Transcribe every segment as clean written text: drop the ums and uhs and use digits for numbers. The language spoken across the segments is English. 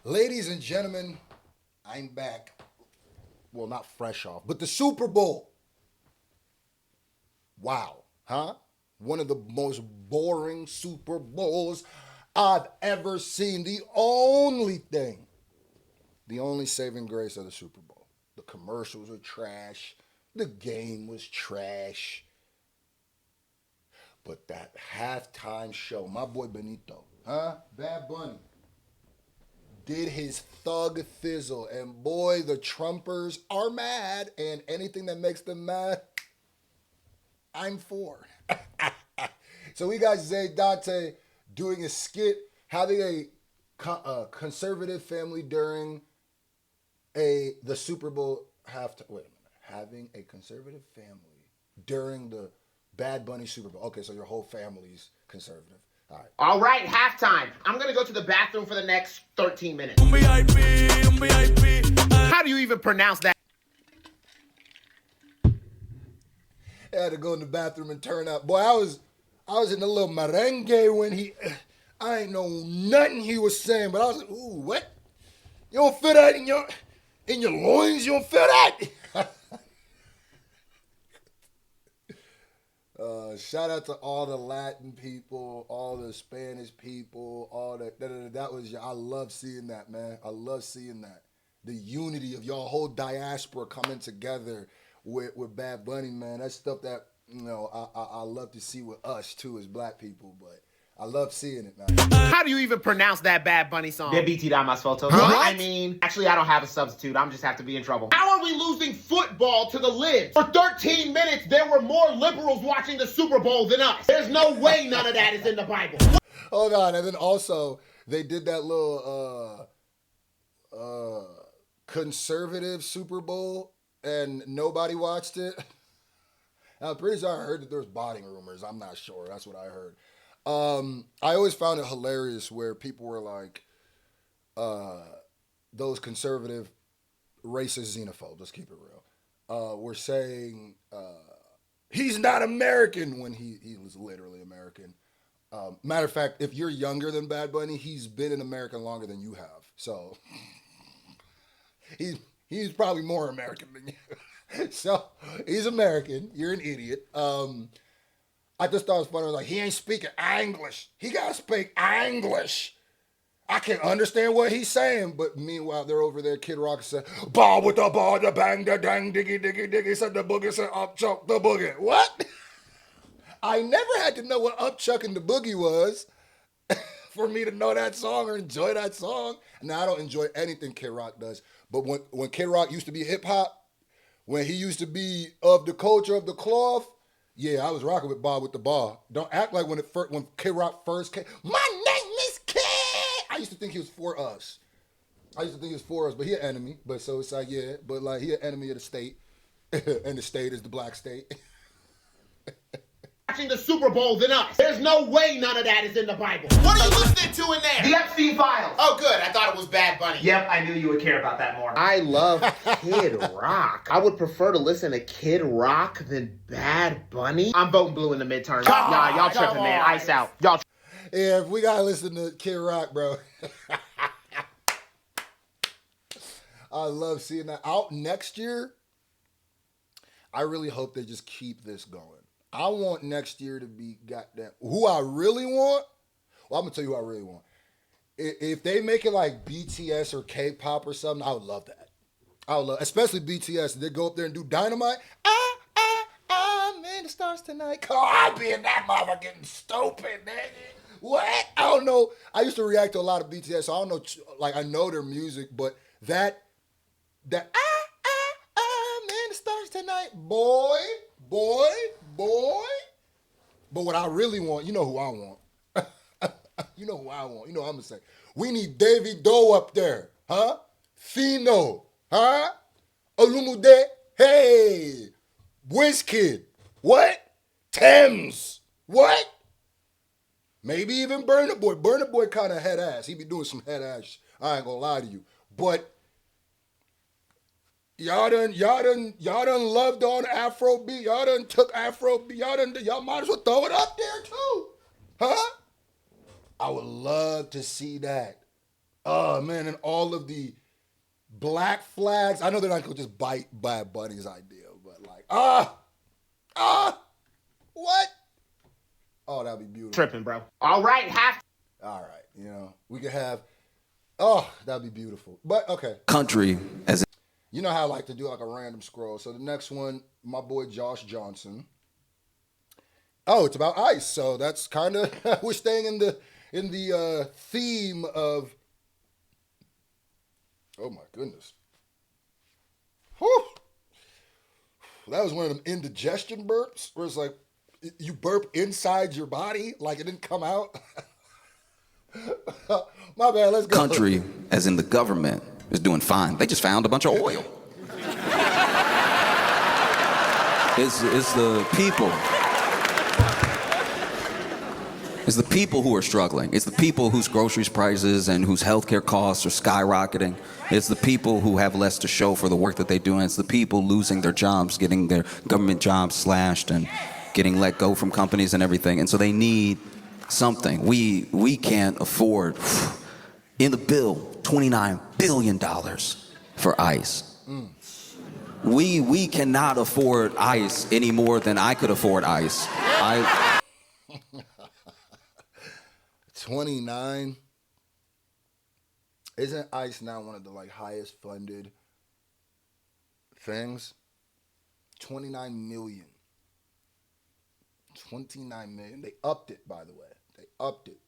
Ladies and gentlemen, I'm back. Well, not fresh off, but the Super Bowl. Wow, huh? One of the most boring Super Bowls I've ever seen. The only saving grace of the Super Bowl. The commercials were trash. The game was trash. But that halftime show, my boy Benito, huh? Bad Bunny, did his thug thizzle. And boy, the Trumpers are mad. And anything that makes them mad, I'm for. So we got Zay Dante doing a skit, having a conservative family during the Super Bowl halftime. Wait a minute. Having a conservative family during the Bad Bunny Super Bowl. Okay, so your whole family's conservative. All right. All right, halftime. I'm going to go to the bathroom for the next 13 minutes. How do you even pronounce that? I had to go in the bathroom and turn up. Boy, I was in a little merengue when I ain't know nothing he was saying, but I was like, ooh, what? You don't feel that in your loins? You don't feel that? Shout out to all the Latin people, all the Spanish people, all that. That was, I love seeing that, man. I love seeing that. The unity of y'all whole diaspora coming together with Bad Bunny, man. That's stuff that, I love to see with us too as black people, but I love seeing it, man. How do you even pronounce that Bad Bunny song? Debiti da más fotos. Actually, I don't have a substitute. I'm just have to be in trouble. How are we losing football to the libs? For 13 minutes, there were more liberals watching the Super Bowl than us. There's no way none of that is in the Bible. Hold on, and then also they did that little conservative Super Bowl, and nobody watched it. I'm pretty sure I heard that there was botting rumors. I'm not sure. That's what I heard. I always found it hilarious where people were like, those conservative, racist xenophobes, let's keep it real, were saying he's not American when he was literally American. Matter of fact, if you're younger than Bad Bunny, he's been in America longer than you have. So he's probably more American than you. So he's American. You're an idiot. I just thought it was funny. I was like, he ain't speaking English. He gotta speak English. I can understand what he's saying, but meanwhile they're over there. Kid Rock said, "Ball with the ball, the bang, the dang, diggy, diggy, diggy." Said the boogie, said up chuck the boogie. What? I never had to know what up chuck and the boogie was for me to know that song or enjoy that song. Now I don't enjoy anything Kid Rock does, but when Kid Rock used to be hip hop, when he used to be of the culture of the cloth. Yeah, I was rocking with Bob with the Ball. Don't act like when Kid Rock first came. My name is Kid. I used to think he was for us. But he an enemy. But so it's like, yeah, but like he an enemy of the state, and the state is the black state. Watching the Super Bowl than us. There's no way none of that is in the Bible. What are you listening to in there? The Epstein Files. Oh, good. I thought it was Bad Bunny. Yep, I knew you would care about that more. I love Kid Rock. I would prefer to listen to Kid Rock than Bad Bunny. I'm voting blue in the midterms. Y'all tripping, man. Ice out. Y'all. Yeah, if we gotta listen to Kid Rock, bro. I love seeing that. Out next year, I really hope they just keep this going. I want next year to be goddamn. Who I really want? Well, I'm gonna tell you who I really want. If they make it like BTS or K-pop or something, I would love that. I would love, especially BTS. They go up there and do Dynamite. I'm in the stars tonight. Oh, I'll be in that mother getting stupid, nigga. What? I don't know. I used to react to a lot of BTS, so I don't know. Like I know their music, but that I'm in the stars tonight, boy. But what I really want, you know who I want. You know who I want. You know what I'm going to say. We need Davy Doe up there. Huh? Fino. Huh? Olumude. Hey. Wizkid. What? Thames. What? Maybe even Burna Boy. Burna Boy kind of head ass. He be doing some head ass. I ain't going to lie to you. But y'all done loved on Afrobeat. Y'all done took Afrobeat. Y'all might as well throw it up there too. Huh? I would love to see that. Oh man, and all of the black flags. I know they're not gonna just bite Bad Bunny's idea, but like, what? Oh, that'd be beautiful. Tripping, bro. All right, All right, we could have. That'd be beautiful. But okay. Country as You know how I like to do like a random scroll. So the next one, my boy Josh Johnson. Oh, it's about ice. So that's kind of we're staying in the theme of. Oh my goodness. Whew. That was one of them indigestion burps where it's like you burp inside your body like it didn't come out. My bad, let's go. country, as in the government, is doing fine. They just found a bunch of oil. It's the people. It's the people who are struggling. It's the people whose groceries prices and whose healthcare costs are skyrocketing. It's the people who have less to show for the work that they do. And it's the people losing their jobs, getting their government jobs slashed and getting let go from companies and everything. And so they need something. We can't afford, in the bill, $29 billion for ICE. We cannot afford ICE any more than I could afford ICE. 29. Isn't ICE now one of the highest funded things? 29 million. 29 million. They upped it, by the way. They upped it.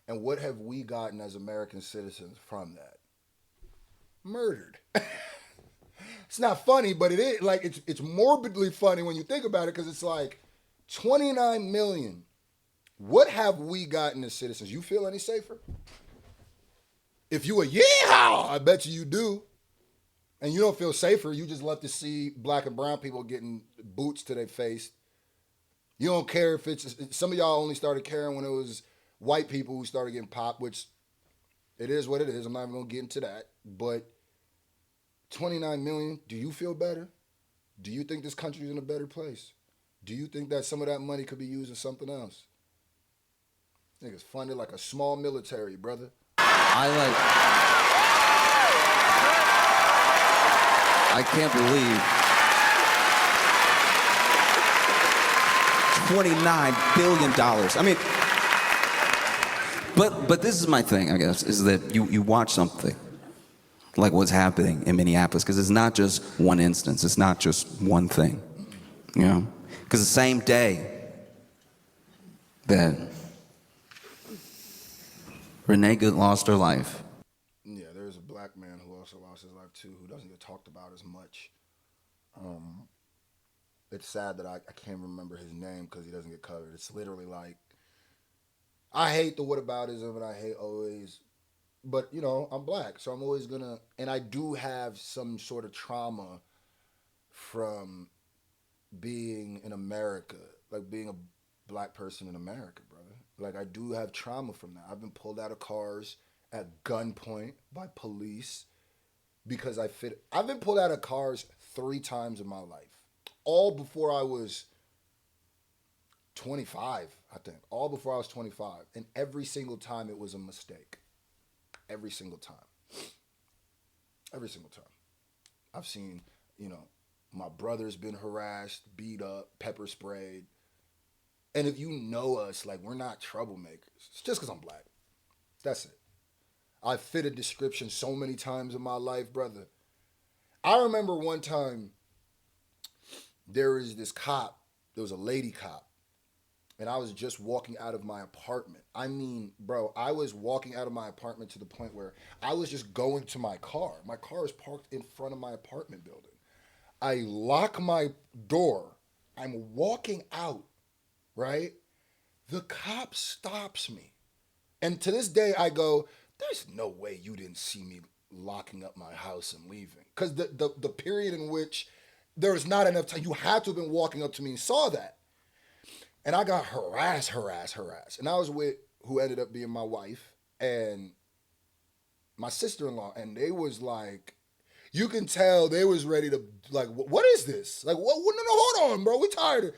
And what have we gotten as American citizens from that? Murdered. It's not funny, but it is it's morbidly funny when you think about it, because it's like 29 million. What have we gotten as citizens? You feel any safer? If you a yeehaw, I bet you do. And you don't feel safer. You just love to see black and brown people getting boots to their face. You don't care if it's, some of y'all only started caring when it was white people who started getting popped, which it is what it is. I'm not even going to get into that. But 29 million, do you feel better? Do you think this country is in a better place? Do you think that some of that money could be used in something else? I think it's funded like a small military, brother. I can't believe $29 billion. I mean, but this is my thing, I guess, is that you watch something like what's happening in Minneapolis, because it's not just one instance, it's not just one thing, Because the same day that Renee Good lost her life. Yeah, there's a black man who also lost his life too, who doesn't get talked about as much. It's sad that I can't remember his name because he doesn't get covered. It's literally like, I hate the whataboutism and I hate always, but I'm black, so I'm always gonna, and I do have some sort of trauma from being in America, like being a black person in America, brother. Like, I do have trauma from that. I've been pulled out of cars at gunpoint by police because I've been pulled out of cars 3 times in my life. All before I was 25, I think. All before I was 25. And every single time it was a mistake. Every single time. Every single time. I've seen, my brother's been harassed, beat up, pepper sprayed. And if you know us, we're not troublemakers. It's just because I'm black. That's it. I fit a description so many times in my life, brother. I remember one time there was this cop. There was a lady cop. And I was just walking out of my apartment. I mean, bro, I was walking out of my apartment to the point where I was just going to my car. My car is parked in front of my apartment building. I lock my door. I'm walking out. Right? The cop stops me. And to this day, I go, there's no way you didn't see me locking up my house and leaving. Because the period in which there was not enough time, you had to have been walking up to me and saw that. And I got harassed. And I was with who ended up being my wife and my sister-in-law. And they was like, you can tell they was ready to, what is this? No, hold on, bro. We tired of.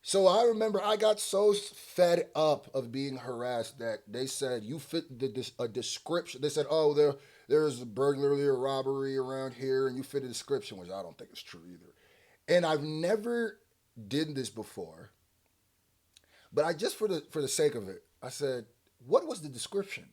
So I remember I got so fed up of being harassed that they said you fit a description. They said, "Oh, there's a burglary or robbery around here, and you fit a description," which I don't think is true either. And I've never did this before, but I just for the sake of it, I said, "What was the description?"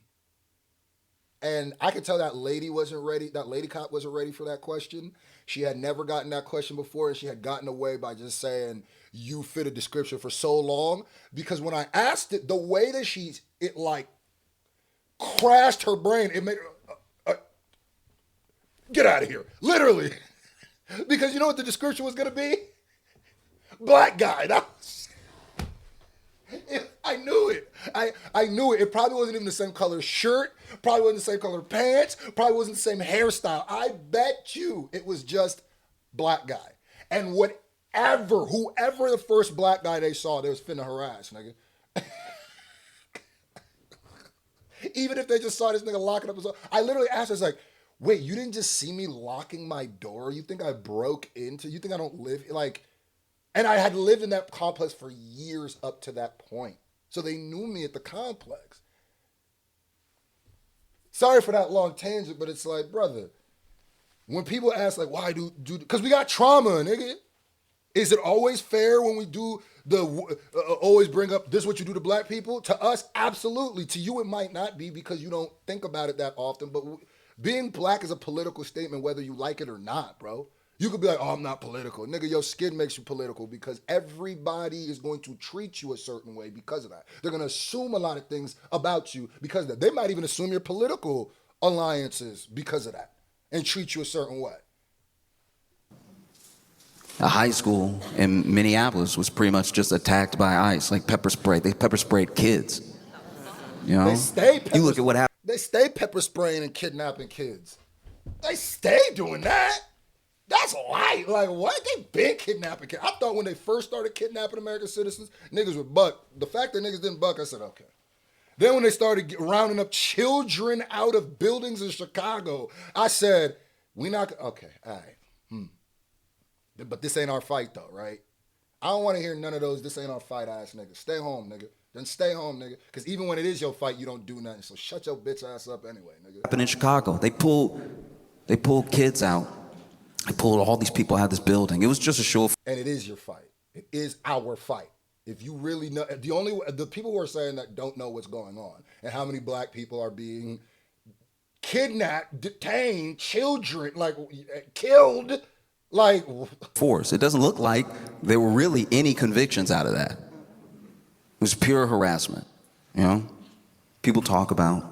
And I could tell that lady wasn't ready. That lady cop wasn't ready for that question. She had never gotten that question before, and she had gotten away by just saying, "You fit a description" for so long. Because when I asked it, the way that it like crashed her brain. It made her, get out of here, literally. Because you know what the description was gonna be? Black guy. I knew it. I knew it. It probably wasn't even the same color shirt. Probably wasn't the same color pants. Probably wasn't the same hairstyle. I bet you it was just black guy. And whoever the first black guy they saw, they was finna harass, nigga. Even if they just saw this nigga locking up his. I literally asked her, I was like, "Wait, you didn't just see me locking my door? You think I broke into? You think I don't live like?" And I had lived in that complex for years up to that point. So they knew me at the complex. Sorry for that long tangent, but it's like, brother, when people ask like, why do, because we got trauma, nigga. Is it always fair when we do always bring up this what you do to black people? To us, absolutely. To you, it might not be because you don't think about it that often. But being black is a political statement, whether you like it or not, bro. You could be like, "Oh, I'm not political." Nigga, your skin makes you political because everybody is going to treat you a certain way because of that. They're going to assume a lot of things about you because of that. They might even assume your political alliances because of that and treat you a certain way. A high school in Minneapolis was pretty much just attacked by ICE, like pepper spray. They pepper sprayed kids. You know? You look at what happened. They stay pepper spraying and kidnapping kids. They stay doing that. That's light. Like, what? They been kidnapping kids. I thought when they first started kidnapping American citizens, niggas would buck. The fact that niggas didn't buck, I said, okay. Then when they started rounding up children out of buildings in Chicago, I said, okay, all right. But this ain't our fight, though, right? I don't want to hear none of those, this ain't our fight ass niggas. Stay home, nigga. Then stay home, nigga. Because even when it is your fight, you don't do nothing. So shut your bitch ass up anyway, nigga. Happened in Chicago. They pulled kids out. They pulled all these people out of this building. It was just a show of. And it is your fight. It is our fight. If you really know, the people who are saying that don't know what's going on and how many black people are being kidnapped, detained, children, like killed, like. Force. It doesn't look like there were really any convictions out of that. It was pure harassment. You know, people talk about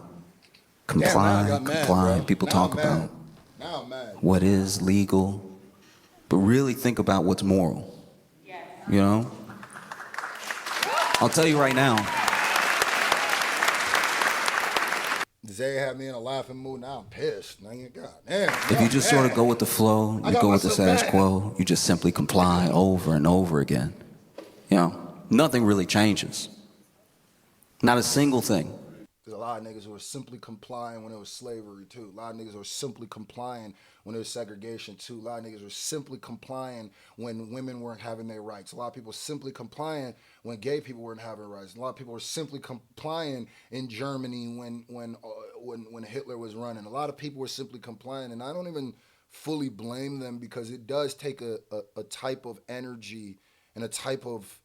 comply. People talk about what is legal, but really think about what's moral. You know? I'll tell you right now. Zay had me in a laughing mood. Now I'm pissed. Now you got damn. If you just sort of go with the flow, you go with the status quo, you just simply comply over and over again. You know, nothing really changes. Not a single thing. There's a lot of niggas who were simply complying when it was slavery, too. A lot of niggas were simply complying when there was segregation, too. A lot of niggas were simply complying when women weren't having their rights. A lot of people simply complying when gay people weren't having rights. A lot of people were simply complying in Germany when Hitler was running. A lot of people were simply complying, and I don't even fully blame them because it does take a type of energy and a type of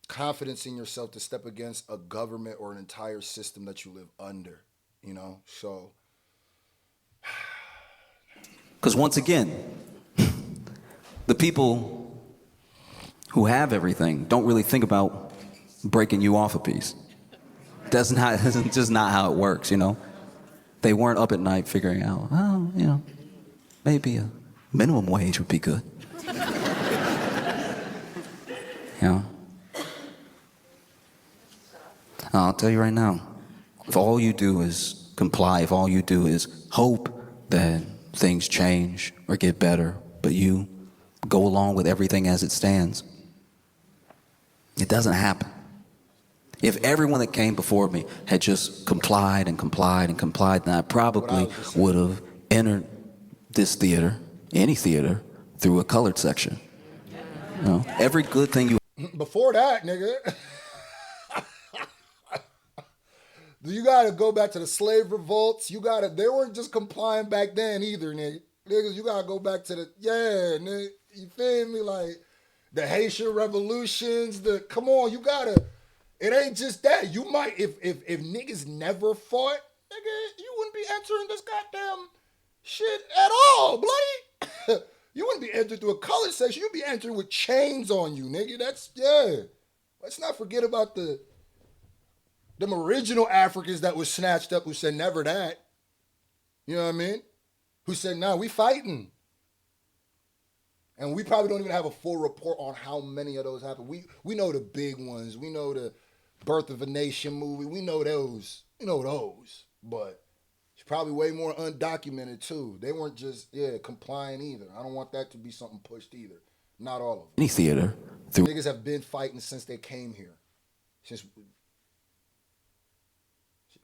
confidence in yourself to step against a government or an entire system that you live under, you know? So. Because once again, the people who have everything don't really think about breaking you off a piece. That's just not how it works, you know? They weren't up at night figuring out, oh, you know, maybe a minimum wage would be good. You know? I'll tell you right now, if all you do is comply, if all you do is hope that things change or get better, but you go along with everything as it stands, it doesn't happen. If everyone that came before me had just complied and complied and complied, then I probably would have entered this theater, any theater, through a colored section. You know, every good thing you Before that, nigga. You gotta go back to the slave revolts. They weren't just complying back then either, nigga. Niggas, you gotta go back to nigga. You feel me? Like, the Haitian revolutions, come on, it ain't just that. You might, if niggas never fought, nigga, you wouldn't be entering this goddamn shit at all, bloody. You wouldn't be entering through a color section. You'd be entering with chains on you, nigga. Let's not forget about them original Africans that was snatched up who said never that. You know what I mean? Who said, nah, we fighting. And we probably don't even have a full report on how many of those happened. We know the big ones. We know the Birth of a Nation movie. We know those. But it's probably way more undocumented too. They weren't just, complying either. I don't want that to be something pushed either. Not all of them. Any theater. Niggas have been fighting since they came here.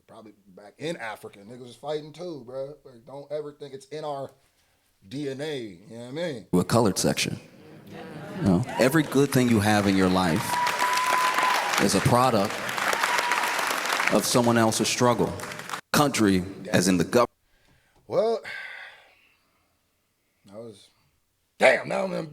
Probably back in Africa, niggas was fighting too, bro. Like, don't ever think it's in our DNA. You know what I mean? A colored section. You know, every good thing you have in your life is a product of someone else's struggle. Country, as in the government. Well, that was damn. Now I'm in.